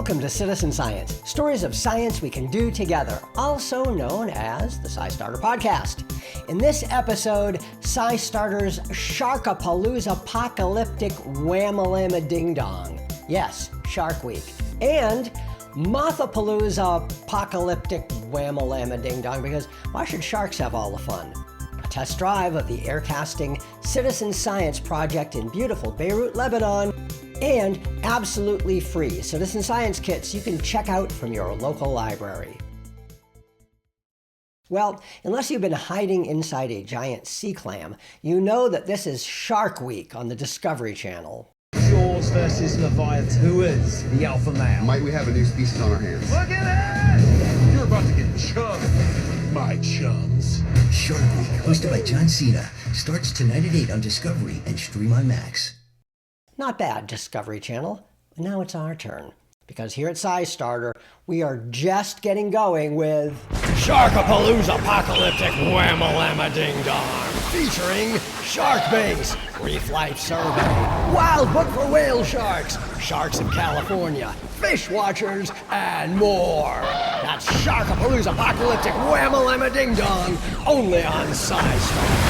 Welcome to Citizen Science, stories of science we can do together, also known as the SciStarter podcast. In this episode, SciStarter's Sharkapalooza Apocalyptic Whammalama Ding Dong. Yes, Shark Week. And Mothapalooza Apocalyptic Whammalama Ding Dong, because why should sharks have all the fun? A test drive of the Aircasting Citizen Science project in beautiful Beirut, Lebanon, and absolutely free citizen science kits you can check out from your local library. Well, unless you've been hiding inside a giant sea clam, you know that this is Shark Week on the Discovery Channel. Jaws versus Leviathan. Who is the alpha male? Might we have a new species on our hands? Look at it! You're about to get chummed, my chums. Shark Week, hosted by John Cena, starts tonight at 8 on Discovery and Stream on Max. Not bad, Discovery Channel. But now it's our turn. Because here at SciStarter, we are just getting going with Sharkapalooza Apocalyptic Whammalama Ding Dong, featuring Shark Base, Reef Life Survey, Wildbook for Whale Sharks, Sharks of California, Fish Watchers, and more. That's Sharkapalooza Apocalyptic Whammalama Ding Dong, only on SciStarter.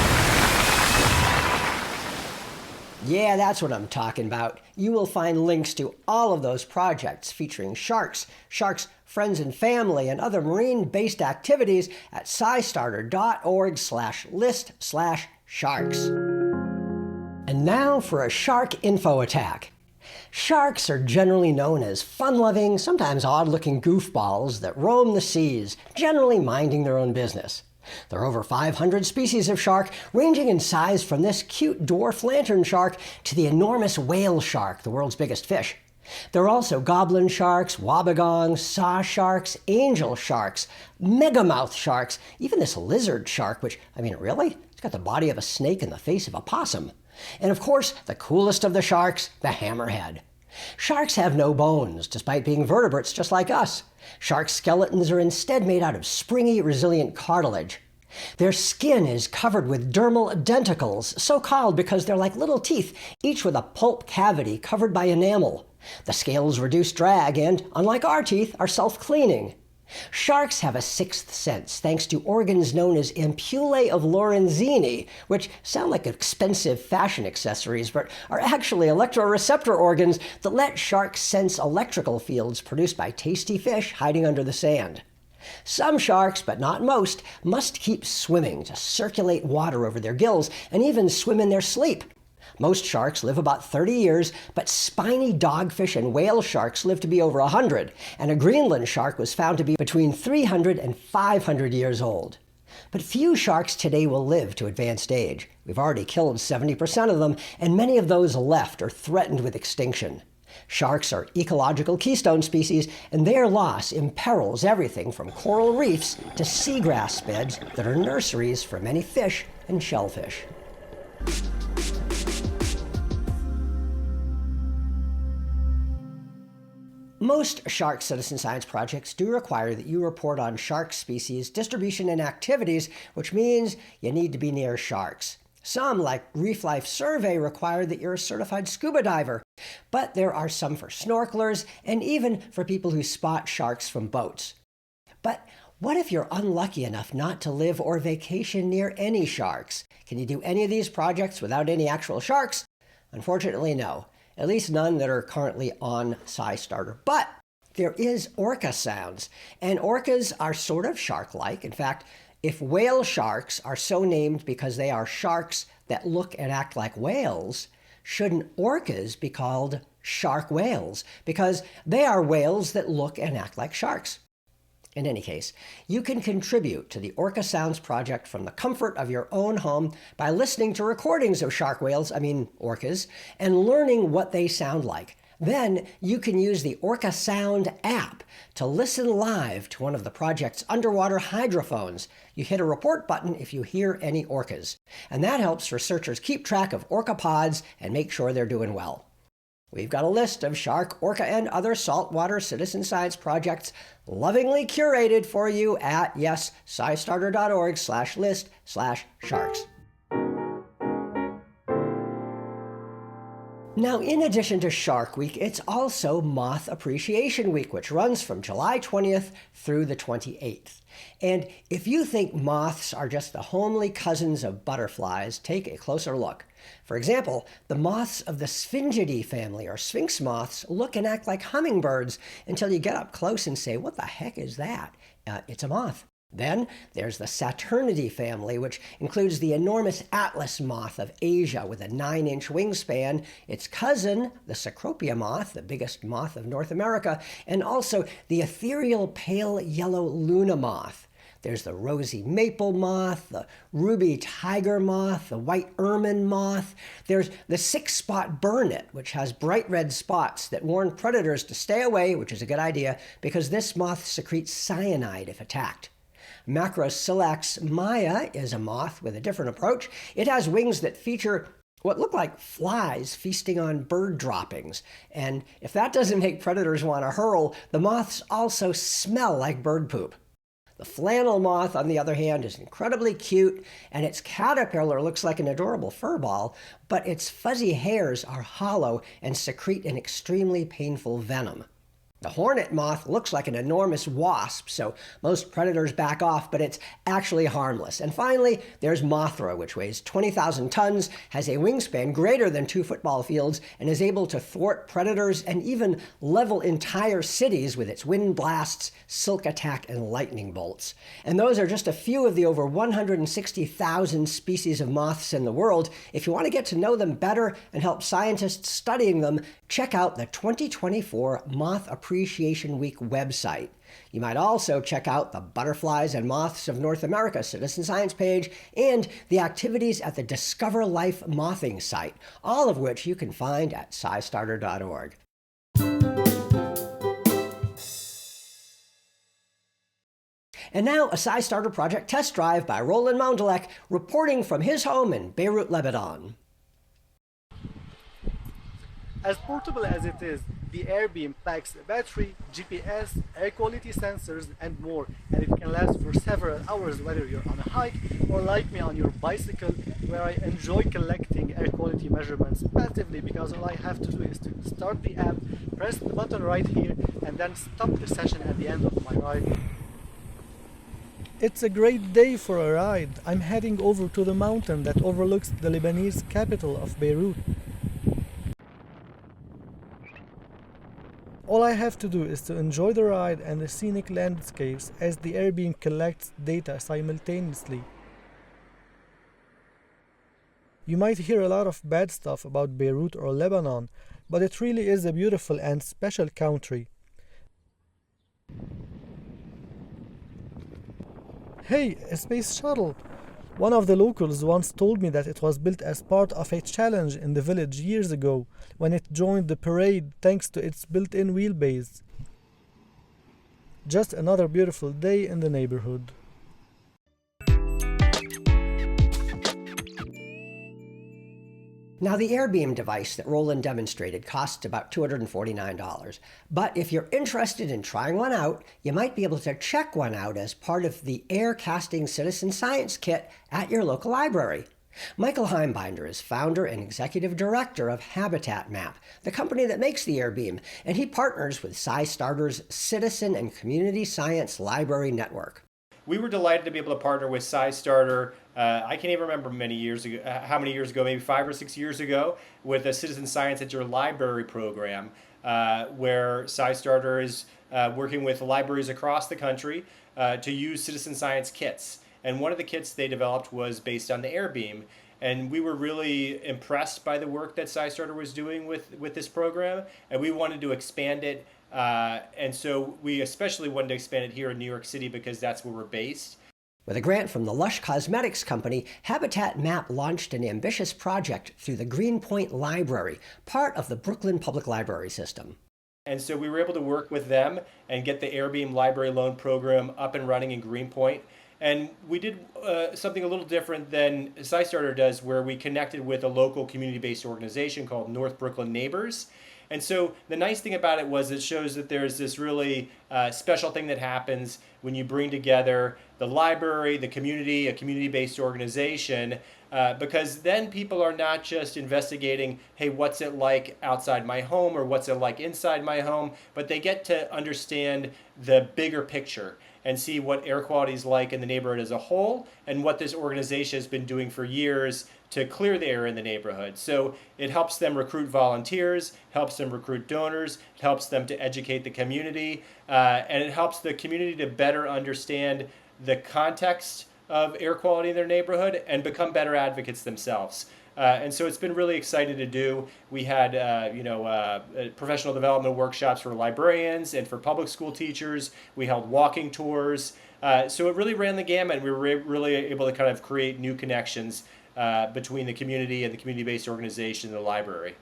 Yeah, that's what I'm talking about. You will find links to all of those projects featuring sharks, friends and family, and other marine-based activities at scistarter.org/list/sharks. And now for a shark info attack. Sharks are generally known as fun-loving, sometimes odd-looking goofballs that roam the seas, generally minding their own business. There are over 500 species of shark, ranging in size from this cute dwarf lantern shark to the enormous whale shark, the world's biggest fish. There are also goblin sharks, wobbegongs, saw sharks, angel sharks, megamouth sharks, even this lizard shark, which, really? It's got the body of a snake and the face of a possum. And of course, the coolest of the sharks, the hammerhead. Sharks have no bones, despite being vertebrates just like us. Shark skeletons are instead made out of springy, resilient cartilage. Their skin is covered with dermal denticles, so called because they're like little teeth, each with a pulp cavity covered by enamel. The scales reduce drag and, unlike our teeth, are self-cleaning. Sharks have a sixth sense, thanks to organs known as ampullae of Lorenzini, which sound like expensive fashion accessories, but are actually electroreceptor organs that let sharks sense electrical fields produced by tasty fish hiding under the sand. Some sharks, but not most, must keep swimming to circulate water over their gills and even swim in their sleep. Most sharks live about 30 years, but spiny dogfish and whale sharks live to be over 100, and a Greenland shark was found to be between 300 and 500 years old. But few sharks today will live to advanced age. We've already killed 70% of them, and many of those left are threatened with extinction. Sharks are ecological keystone species, and their loss imperils everything from coral reefs to seagrass beds that are nurseries for many fish and shellfish. Most shark citizen science projects do require that you report on shark species, distribution, and activities, which means you need to be near sharks. Some, like Reef Life Survey, require that you're a certified scuba diver, but there are some for snorkelers and even for people who spot sharks from boats. But what if you're unlucky enough not to live or vacation near any sharks? Can you do any of these projects without any actual sharks? Unfortunately, no. At least none that are currently on SciStarter. But there is Orca Sounds, and orcas are sort of shark-like. In fact, if whale sharks are so named because they are sharks that look and act like whales, shouldn't orcas be called shark whales? Because they are whales that look and act like sharks. In any case, you can contribute to the Orca Sounds project from the comfort of your own home by listening to recordings of shark whales, orcas, and learning what they sound like. Then you can use the OrcaSound app to listen live to one of the project's underwater hydrophones. You hit a report button if you hear any orcas, and that helps researchers keep track of orca pods and make sure they're doing well. We've got a list of shark, orca, and other saltwater citizen science projects lovingly curated for you at, scistarter.org/list/sharks. Now, in addition to Shark Week, it's also Moth Appreciation Week, which runs from July 20th through the 28th. And if you think moths are just the homely cousins of butterflies, take a closer look. For example, the moths of the Sphingidae family, or sphinx moths, look and act like hummingbirds until you get up close and say, what the heck is that? It's a moth. Then there's the Saturnidae family, which includes the enormous Atlas moth of Asia with a 9-inch wingspan, its cousin, the Cecropia moth, the biggest moth of North America, and also the ethereal pale yellow Luna moth. There's the rosy maple moth, the ruby tiger moth, the white ermine moth. There's the 6-spot burnet, which has bright red spots that warn predators to stay away, which is a good idea, because this moth secretes cyanide if attacked. Macrosilax maya is a moth with a different approach. It has wings that feature what look like flies feasting on bird droppings. And if that doesn't make predators want to hurl, the moths also smell like bird poop. The flannel moth, on the other hand, is incredibly cute, and its caterpillar looks like an adorable fur ball, but its fuzzy hairs are hollow and secrete an extremely painful venom. The hornet moth looks like an enormous wasp, so most predators back off, but it's actually harmless. And finally, there's Mothra, which weighs 20,000 tons, has a wingspan greater than 2 football fields, and is able to thwart predators and even level entire cities with its wind blasts, silk attack, and lightning bolts. And those are just a few of the over 160,000 species of moths in the world. If you want to get to know them better and help scientists studying them, check out the 2024 Moth Appreciation Week website. You might also check out the Butterflies and Moths of North America Citizen Science page and the activities at the Discover Life Mothing site, all of which you can find at SciStarter.org. And now, a SciStarter project test drive by Roland Moundelak, reporting from his home in Beirut, Lebanon. As portable as it is, the Airbeam packs a battery, GPS, air quality sensors, and more, and it can last for several hours whether you're on a hike or like me on your bicycle, where I enjoy collecting air quality measurements passively because all I have to do is to start the app, press the button right here, and then stop the session at the end of my ride. It's a great day for a ride. I'm heading over to the mountain that overlooks the Lebanese capital of Beirut. All I have to do is to enjoy the ride and the scenic landscapes as the Airbeam collects data simultaneously. You might hear a lot of bad stuff about Beirut or Lebanon, but it really is a beautiful and special country. Hey, a space shuttle! One of the locals once told me that it was built as part of a challenge in the village years ago, when it joined the parade thanks to its built-in wheelbase. Just another beautiful day in the neighborhood. Now, the Airbeam device that Roland demonstrated costs about $249. But if you're interested in trying one out, you might be able to check one out as part of the Aircasting Citizen Science Kit at your local library. Michael Heimbinder is founder and executive director of Habitat Map, the company that makes the Airbeam, and he partners with SciStarter's Citizen and Community Science Library Network. We were delighted to be able to partner with SciStarter. I can't even remember many years ago, how many years ago, maybe 5 or 6 years ago, with a Citizen Science at Your Library program, where SciStarter is working with libraries across the country to use citizen science kits. And one of the kits they developed was based on the Airbeam. And we were really impressed by the work that SciStarter was doing with this program, and we wanted to expand it. And so we especially wanted to expand it here in New York City because that's where we're based. With a grant from the Lush Cosmetics Company, Habitat Map launched an ambitious project through the Greenpoint Library, part of the Brooklyn Public Library system. And so we were able to work with them and get the Airbeam Library Loan Program up and running in Greenpoint. And we did something a little different than SciStarter does, where we connected with a local community-based organization called North Brooklyn Neighbors. And so the nice thing about it was it shows that there's this really special thing that happens when you bring together the library, the community, a community-based organization, because then people are not just investigating, hey, what's it like outside my home or what's it like inside my home, but they get to understand the bigger picture and see what air quality is like in the neighborhood as a whole and what this organization has been doing for years to clear the air in the neighborhood. So it helps them recruit volunteers, helps them recruit donors, it helps them to educate the community, and it helps the community to better understand the context of air quality in their neighborhood and become better advocates themselves. And so it's been really exciting to do. We had, professional development workshops for librarians and for public school teachers. We held walking tours. So it really ran the gamut. We were really able to kind of create new connections between the community and the community-based organization and the library.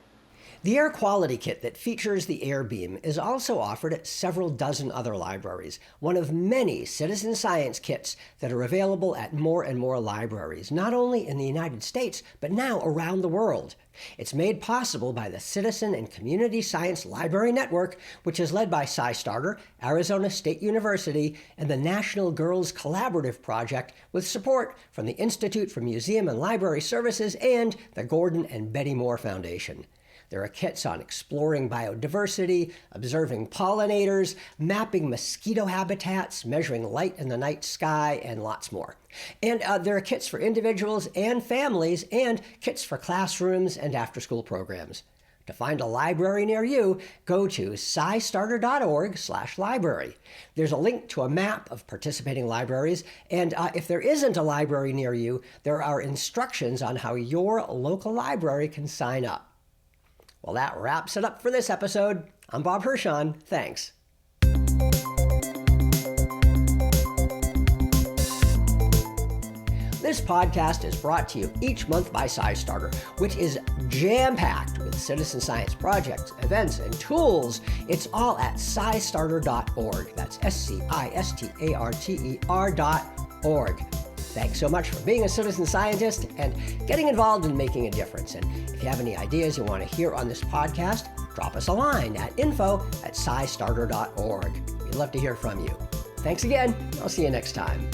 The air quality kit that features the Airbeam is also offered at several dozen other libraries, one of many citizen science kits that are available at more and more libraries, not only in the United States, but now around the world. It's made possible by the Citizen and Community Science Library Network, which is led by SciStarter, Arizona State University, and the National Girls Collaborative Project, with support from the Institute for Museum and Library Services and the Gordon and Betty Moore Foundation. There are kits on exploring biodiversity, observing pollinators, mapping mosquito habitats, measuring light in the night sky, and lots more. And there are kits for individuals and families, and kits for classrooms and after-school programs. To find a library near you, go to SciStarter.org/library. There's a link to a map of participating libraries, and if there isn't a library near you, there are instructions on how your local library can sign up. Well, that wraps it up for this episode. I'm Bob Hirshon. Thanks. This podcast is brought to you each month by SciStarter, which is jam-packed with citizen science projects, events, and tools. It's all at SciStarter.org. That's SciStarter.org. Thanks so much for being a citizen scientist and getting involved in making a difference. And if you have any ideas you want to hear on this podcast, drop us a line at info@SciStarter.org. We'd love to hear from you. Thanks again. I'll see you next time.